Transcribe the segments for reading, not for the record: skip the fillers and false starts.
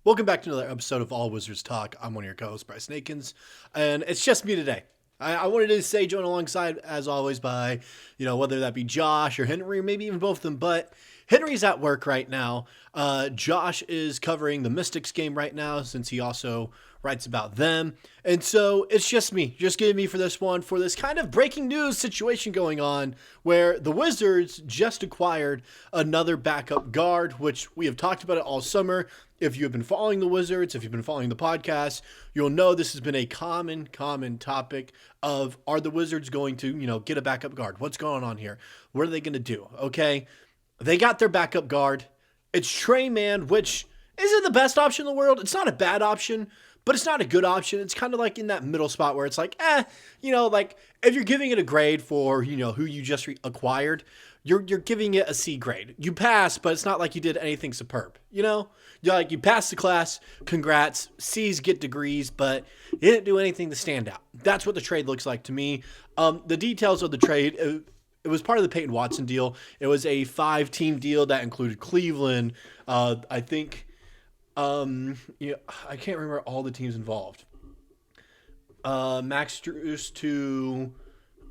Welcome back to another episode of All Wizards Talk. I'm one of your co-hosts, Bryson Akins, and it's just me today. I wanted to say join alongside, as always, by, whether that be Josh or Henry, or maybe even both of them, but Henry's at work right now. Josh is covering the Mystics game right now since he also writes about them. And so it's just me, just getting me for this one, for this kind of breaking news situation going on where the Wizards just acquired another backup guard, which we have talked about it all summer. If you have been following the Wizards, if you've been following the podcast, you'll know this has been a common topic of, are the Wizards going to, get a backup guard? What's going on here? What are they going to do? Okay. They got their backup guard. It's Trey Mann, which isn't the best option in the world. It's not a bad option, but it's not a good option. It's kind of like in that middle spot where it's like, like if you're giving it a grade for, who you just acquired, you're giving it a C grade. You pass, but it's not like you did anything superb. You passed the class, congrats. C's get degrees, but you didn't do anything to stand out. That's what the trade looks like to me. The details of the trade, it was part of the Peyton Watson deal. It was a 5-team deal that included Cleveland. I think, I can't remember all the teams involved. Max Strus to,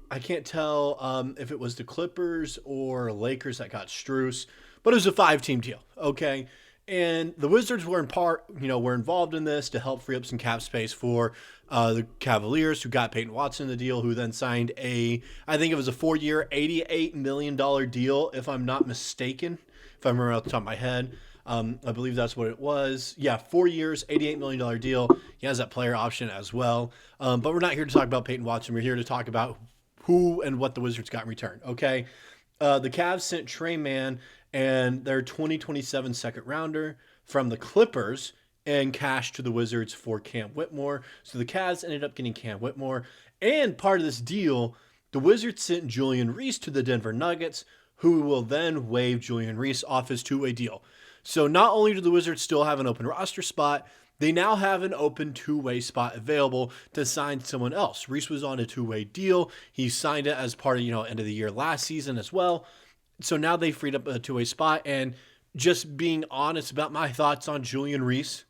I can't tell if it was the Clippers or Lakers that got Strus, but it was a 5-team deal. Okay. And the Wizards were were involved in this to help free up some cap space for the Cavaliers, who got Peyton Watson the deal, who then signed I think it was a 4-year, $88 million deal, if I'm not mistaken, if I remember off the top of my head. I believe that's what it was. Yeah, 4 years, $88 million deal. He has that player option as well. But we're not here to talk about Peyton Watson. We're here to talk about who and what the Wizards got in return. Okay, the Cavs sent Tre Mann and their 2027 second rounder from the Clippers and cash to the Wizards for Cam Whitmore. So the Cavs ended up getting Cam Whitmore. And part of this deal, the Wizards sent Julian Reese to the Denver Nuggets, who will then waive Julian Reese off his two-way deal. So not only do the Wizards still have an open roster spot, they now have an open two-way spot available to sign someone else. Reese was on a two-way deal. He signed it as part of, end of the year last season as well. So now they freed up a two-way spot. And just being honest about my thoughts on Julian Reese,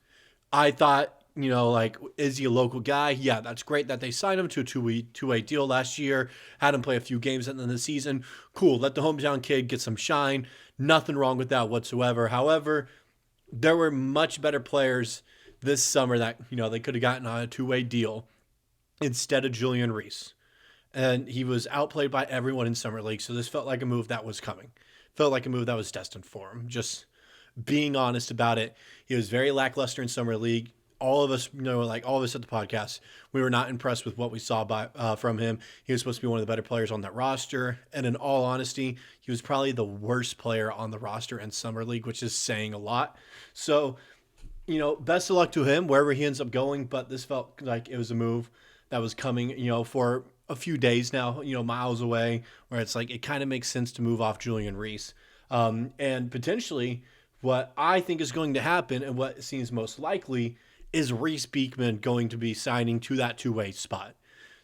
I thought, is he a local guy? Yeah, that's great that they signed him to a two-way deal last year, had him play a few games at the end of the season. Cool, let the hometown kid get some shine. Nothing wrong with that whatsoever. However, there were much better players this summer that, they could have gotten on a two-way deal instead of Julian Reese. And he was outplayed by everyone in Summer League, so this felt like a move that was coming. Felt like a move that was destined for him. Just being honest about it, he was very lackluster in Summer League. All of us, all of us at the podcast, we were not impressed with what we saw from him. He was supposed to be one of the better players on that roster. And in all honesty, he was probably the worst player on the roster in Summer League, which is saying a lot. So, best of luck to him wherever he ends up going. But this felt like it was a move that was coming, for a few days now, miles away, where it's like it kind of makes sense to move off Julian Reese. And potentially what I think is going to happen and what seems most likely is Reese Beekman going to be signing to that two-way spot.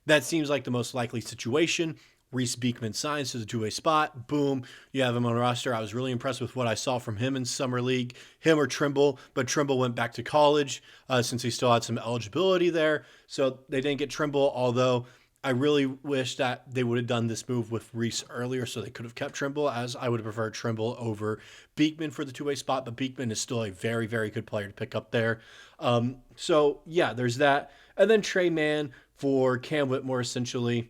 That seems like the most likely situation. Reese Beekman signs to the two-way spot. Boom, you have him on the roster. I was really impressed with what I saw from him in Summer League, him or Trimble, but Trimble went back to college since he still had some eligibility there. So they didn't get Trimble, although I really wish that they would have done this move with Reese earlier so they could have kept Trimble, as I would have preferred Trimble over Beekman for the two-way spot, but Beekman is still a very, very good player to pick up there. So, yeah, there's that. And then Tre Mann for Cam Whitmore, essentially.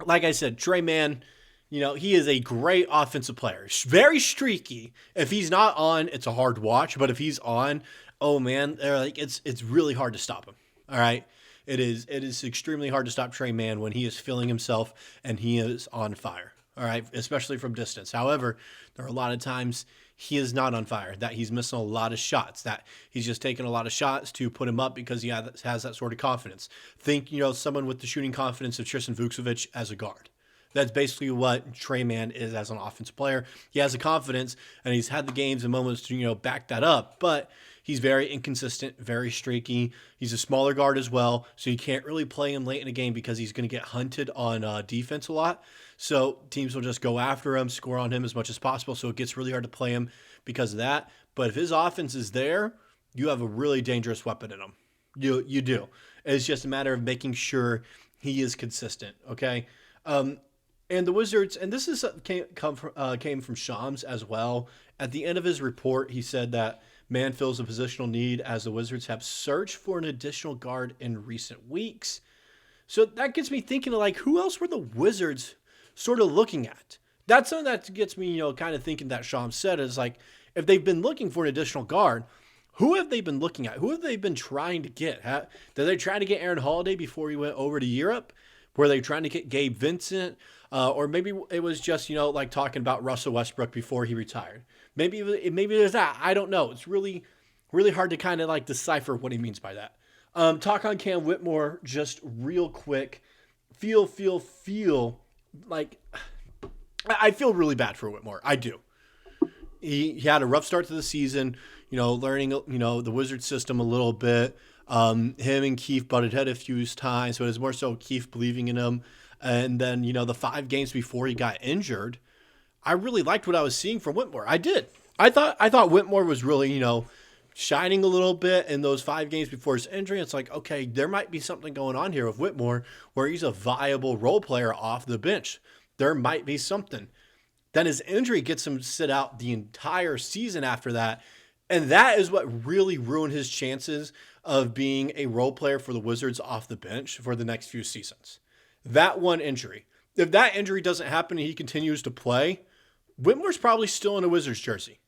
Like I said, Tre Mann, he is a great offensive player. Very streaky. If he's not on, it's a hard watch, but if he's on, oh, man, it's really hard to stop him, all right? It is extremely hard to stop Tre Mann when he is feeling himself and he is on fire, all right, especially from distance. However, there are a lot of times he is not on fire, that he's missing a lot of shots, that he's just taking a lot of shots to put him up because he has that sort of confidence. Think, someone with the shooting confidence of Tristan Vukcevic as a guard. That's basically what Tre Mann is as an offensive player. He has the confidence, and he's had the games and moments to, back that up, but he's very inconsistent, very streaky. He's a smaller guard as well, so you can't really play him late in a game because he's going to get hunted on defense a lot. So teams will just go after him, score on him as much as possible, so it gets really hard to play him because of that. But if his offense is there, you have a really dangerous weapon in him. You do. It's just a matter of making sure he is consistent. Okay. And the Wizards, and this is came from Shams as well. At the end of his report, he said that Mann fills a positional need as the Wizards have searched for an additional guard in recent weeks. So that gets me thinking of like, who else were the Wizards sort of looking at? That's something that gets me, kind of thinking that Shams said is like, if they've been looking for an additional guard, who have they been looking at? Who have they been trying to get? Did they try to get Aaron Holiday before he went over to Europe? Were they trying to get Gabe Vincent? Or maybe it was just, like talking about Russell Westbrook before he retired. Maybe there's that. I don't know. It's really, really hard to kind of like decipher what he means by that. Talk on Cam Whitmore just real quick. Feel like I feel really bad for Whitmore. I do. He had a rough start to the season, learning, the Wizards system a little bit. Him and Keith butted head a few times, but it was more so Keith believing in him. And then, the 5 games before he got injured, I really liked what I was seeing from Whitmore. I did. I thought Whitmore was really, shining a little bit in those 5 games before his injury. It's like, okay, there might be something going on here with Whitmore where he's a viable role player off the bench. There might be something. Then his injury gets him to sit out the entire season after that. And that is what really ruined his chances of being a role player for the Wizards off the bench for the next few seasons. That one injury. If that injury doesn't happen and he continues to play, Whitmore's probably still in a Wizards jersey.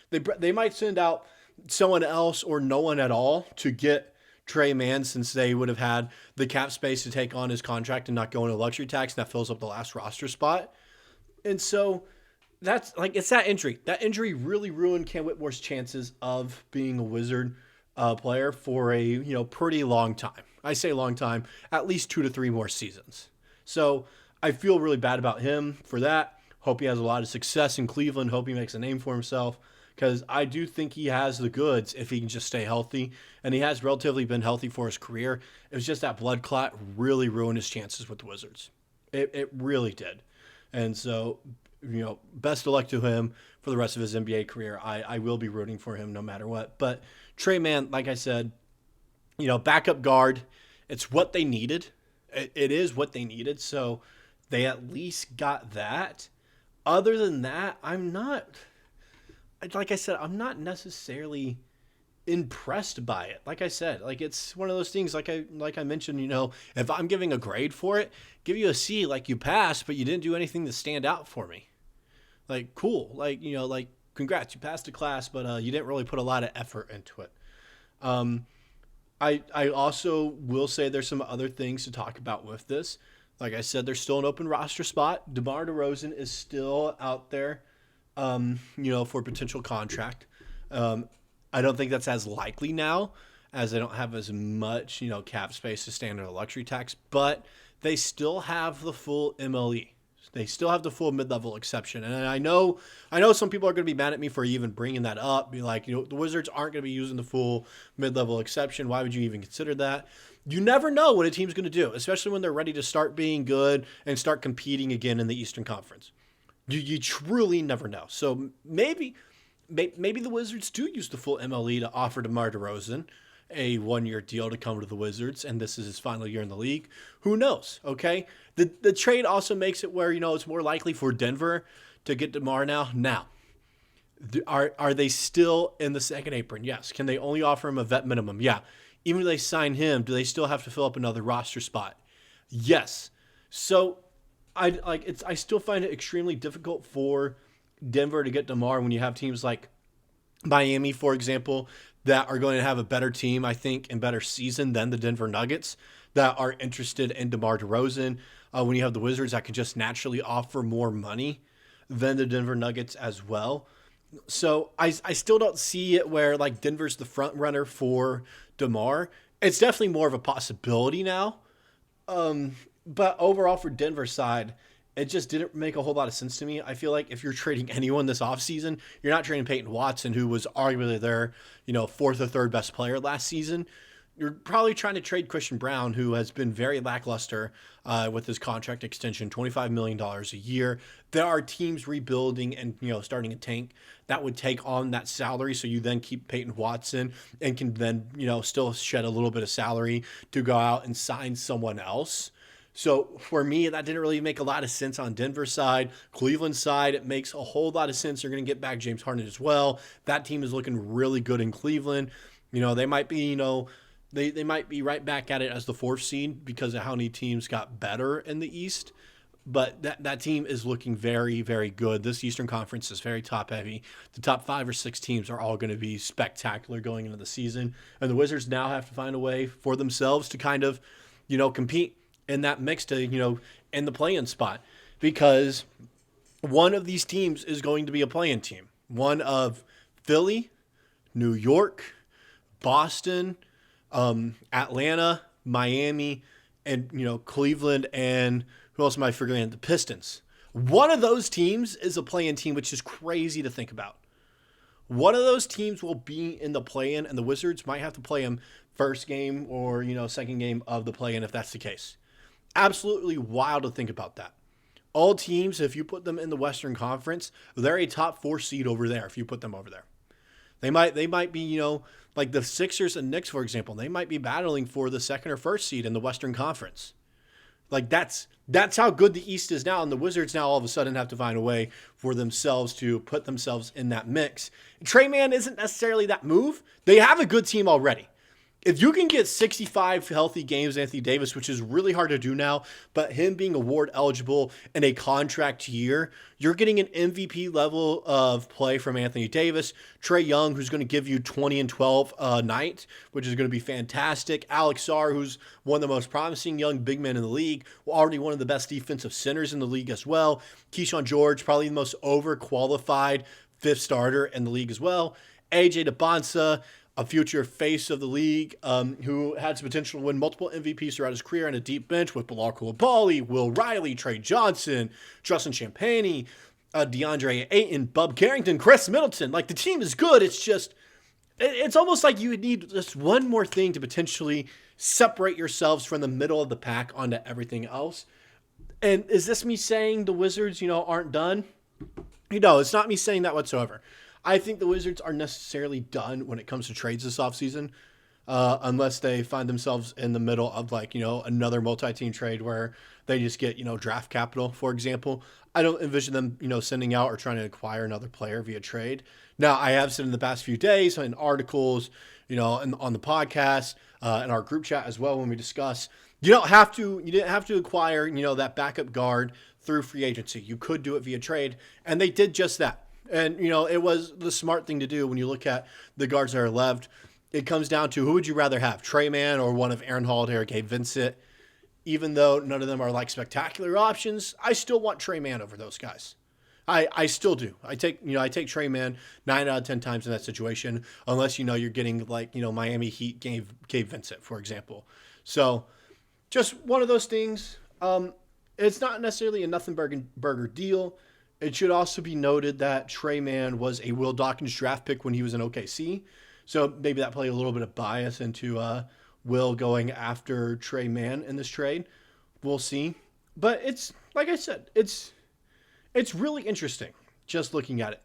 They might send out someone else or no one at all to get Trey Mann, since they would have had the cap space to take on his contract and not go into luxury tax, and that fills up the last roster spot. And so that's like, it's that injury. That injury really ruined Cam Whitmore's chances of being a Wizard player for a pretty long time. I say long time, at least 2 to 3 more seasons. So I feel really bad about him for that. Hope he has a lot of success in Cleveland. Hope he makes a name for himself, because I do think he has the goods if he can just stay healthy. And he has relatively been healthy for his career. It was just that blood clot really ruined his chances with the Wizards. It really did. And so, best of luck to him for the rest of his NBA career. I will be rooting for him no matter what. But Trey Mann, like I said, backup guard, it's what they needed. It is what they needed. So they at least got that. Other than that, I'm not necessarily impressed by it. Like I said, like it's one of those things, like I mentioned, if I'm giving a grade for it, give you a C, like you passed, but you didn't do anything to stand out for me. Like, cool. Like, congrats, you passed the class, but you didn't really put a lot of effort into it. I also will say there's some other things to talk about with this. Like I said, there's still an open roster spot. DeMar DeRozan is still out there, for potential contract. I don't think that's as likely now, as they don't have as much, cap space to stand under the luxury tax, but they still have the full MLE. They still have the full mid-level exception. And I know some people are going to be mad at me for even bringing that up. Be like, the Wizards aren't going to be using the full mid-level exception. Why would you even consider that? You never know what a team's going to do, especially when they're ready to start being good and start competing again in the Eastern Conference. You truly never know. So maybe the Wizards do use the full MLE to offer DeMar DeRozan a 1-year deal to come to the Wizards, and this is his final year in the league. Who knows, okay? The trade also makes it where, it's more likely for Denver to get DeMar now. Now, are they still in the second apron? Yes. Can they only offer him a vet minimum? Yeah. Even if they sign him, do they still have to fill up another roster spot? Yes. So I still find it extremely difficult for Denver to get DeMar when you have teams like Miami, for example, that are going to have a better team, I think, and better season than the Denver Nuggets that are interested in DeMar DeRozan. When you have the Wizards that can just naturally offer more money than the Denver Nuggets as well. So I still don't see it where like Denver's the front runner for DeMar. It's definitely more of a possibility now. But overall for Denver's side, it just didn't make a whole lot of sense to me. I feel like if you're trading anyone this offseason, you're not trading Peyton Watson, who was arguably their, fourth or third best player last season. you're probably trying to trade Christian Brown, who has been very lackluster with his contract extension, $25 million a year. There are teams rebuilding and starting a tank that would take on that salary. So you then keep Peyton Watson and can then still shed a little bit of salary to go out and sign someone else. So for me, that didn't really make a lot of sense on Denver's side. Cleveland's side, it makes a whole lot of sense. They're going to get back James Harden as well. That team is looking really good in Cleveland. They might be, they might be right back at it as the 4th seed because of how many teams got better in the East. But that team is looking very, very good. This Eastern Conference is very top heavy. The top 5 or 6 teams are all going to be spectacular going into the season. And the Wizards now have to find a way for themselves to kind of, compete in that mix to, in the play-in spot. Because one of these teams is going to be a play-in team. One of Philly, New York, Boston, Atlanta, Miami, and, Cleveland, and who else am I forgetting? The Pistons. One of those teams is a play-in team, which is crazy to think about. One of those teams will be in the play-in, and the Wizards might have to play them first game or, second game of the play-in if that's the case. Absolutely wild to think about that. All teams, if you put them in the Western Conference, they're a top 4 seed over there if you put them over there. They might be, like the Sixers and Knicks, for example, they might be battling for the 2nd or 1st seed in the Western Conference. Like that's how good the East is now, and the Wizards now all of a sudden have to find a way for themselves to put themselves in that mix. Trey Mann isn't necessarily that move. They have a good team already. If you can get 65 healthy games, Anthony Davis, which is really hard to do now, but him being award eligible in a contract year, you're getting an MVP level of play from Anthony Davis. Trae Young, who's going to give you 20 and 12 a night, which is going to be fantastic. Alex Sarr, who's one of the most promising young big men in the league, already one of the best defensive centers in the league as well. Keyshawn George, probably the most overqualified 5th starter in the league as well. AJ DeBonsa, a future face of the league, who had some potential to win multiple MVPs throughout his career, and a deep bench with Bilal Coulibaly, Will Riley, Trey Johnson, Justin Champagnie, DeAndre Ayton, Bub Carrington, Chris Middleton. Like, the team is good. It's just, it's almost like you would need just one more thing to potentially separate yourselves from the middle of the pack onto everything else. And is this me saying the Wizards, aren't done? It's not me saying that whatsoever. I think the Wizards are necessarily done when it comes to trades this offseason, unless they find themselves in the middle of another multi-team trade where they just get, draft capital, for example. I don't envision them, sending out or trying to acquire another player via trade. Now, I have said in the past few days in articles, on the podcast, in our group chat as well when we discuss, you didn't have to acquire, that backup guard through free agency. You could do it via trade, and they did just that. And, it was the smart thing to do when you look at the guards that are left. It comes down to who would you rather have, Trey Mann or one of Aaron Holiday or Gabe Vincent? Even though none of them are like spectacular options, I still want Trey Mann over those guys. I still do. I take Trey Mann 9 out of 10 times in that situation, unless you're getting Miami Heat Gabe Vincent, for example. So just one of those things. It's not necessarily a nothing burger deal. It should also be noted that Trey Mann was a Will Dawkins draft pick when he was in OKC. So maybe that played a little bit of bias into Will going after Trey Mann in this trade. We'll see. But it's, like I said, it's really interesting just looking at it.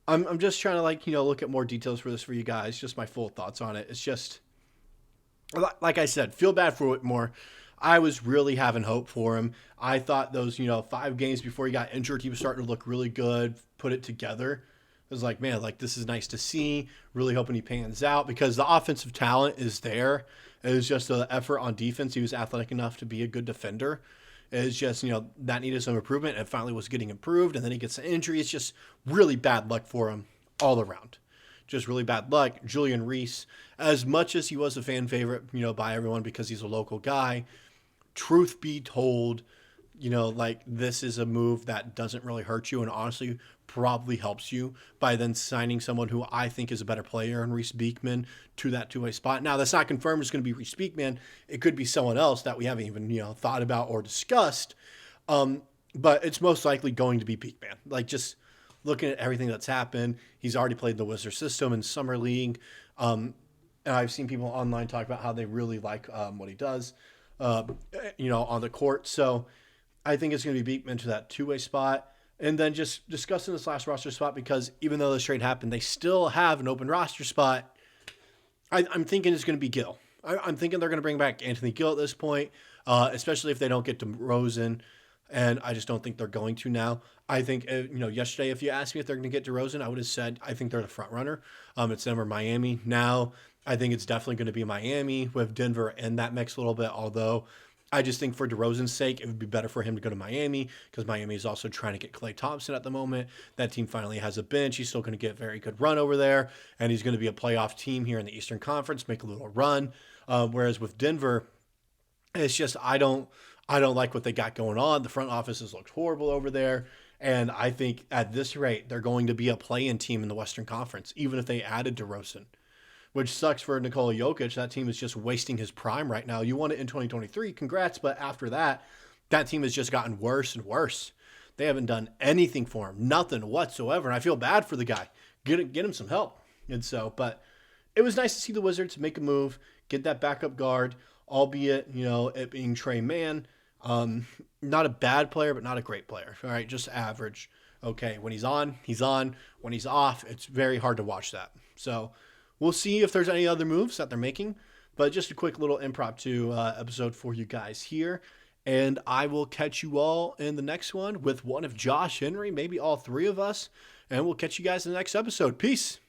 I'm just trying to look at more details for this for you guys, just my full thoughts on it. It's just, like I said, feel bad for Whitmore. I was really having hope for him. I thought those, 5 games before he got injured, he was starting to look really good, put it together. I was like, man, this is nice to see. Really hoping he pans out because the offensive talent is there. It was just the effort on defense. He was athletic enough to be a good defender. It's just, that needed some improvement and finally was getting improved. And then he gets an injury. It's just really bad luck for him all around. Just really bad luck. Julian Reese, as much as he was a fan favorite, by everyone because he's a local guy, truth be told, this is a move that doesn't really hurt you and honestly probably helps you by then signing someone who I think is a better player in Reese Beekman to that two-way spot. Now, that's not confirmed it's going to be Reese Beekman. It could be someone else that we haven't even, thought about or discussed. But it's most likely going to be Beekman. Just looking at everything that's happened, he's already played the Wizard system in Summer League. And I've seen people online talk about how they really like what he does, on the court. So I think it's going to be Beekman to that two-way spot. And then just discussing this last roster spot, because even though this trade happened, they still have an open roster spot. I'm thinking it's going to be Gill. I'm thinking they're going to bring back Anthony Gill at this point, especially if they don't get DeRozan. And I just don't think they're going to now. I think, yesterday, if you asked me if they're going to get DeRozan, I would have said I think they're the front runner. It's them or Miami. Now, I think it's definitely going to be Miami with Denver in that mix a little bit, although I just think for DeRozan's sake, it would be better for him to go to Miami, because Miami is also trying to get Klay Thompson at the moment. That team finally has a bench. He's still going to get a very good run over there, and he's going to be a playoff team here in the Eastern Conference, make a little run. Whereas with Denver, it's just I don't like what they got going on. The front office has looked horrible over there, and I think at this rate, they're going to be a play-in team in the Western Conference, even if they added DeRozan. Which sucks for Nikola Jokic. That team is just wasting his prime right now. You won it in 2023. Congrats. But after that, that team has just gotten worse and worse. They haven't done anything for him. Nothing whatsoever. And I feel bad for the guy. Get him some help. And so, but it was nice to see the Wizards make a move, get that backup guard, albeit, it being Tre Mann. Not a bad player, but not a great player. All right, just average. Okay, when he's on, he's on. When he's off, it's very hard to watch that. So we'll see if there's any other moves that they're making. But just a quick little impromptu episode for you guys here. And I will catch you all in the next one with one of Josh Henry, maybe all three of us. And we'll catch you guys in the next episode. Peace.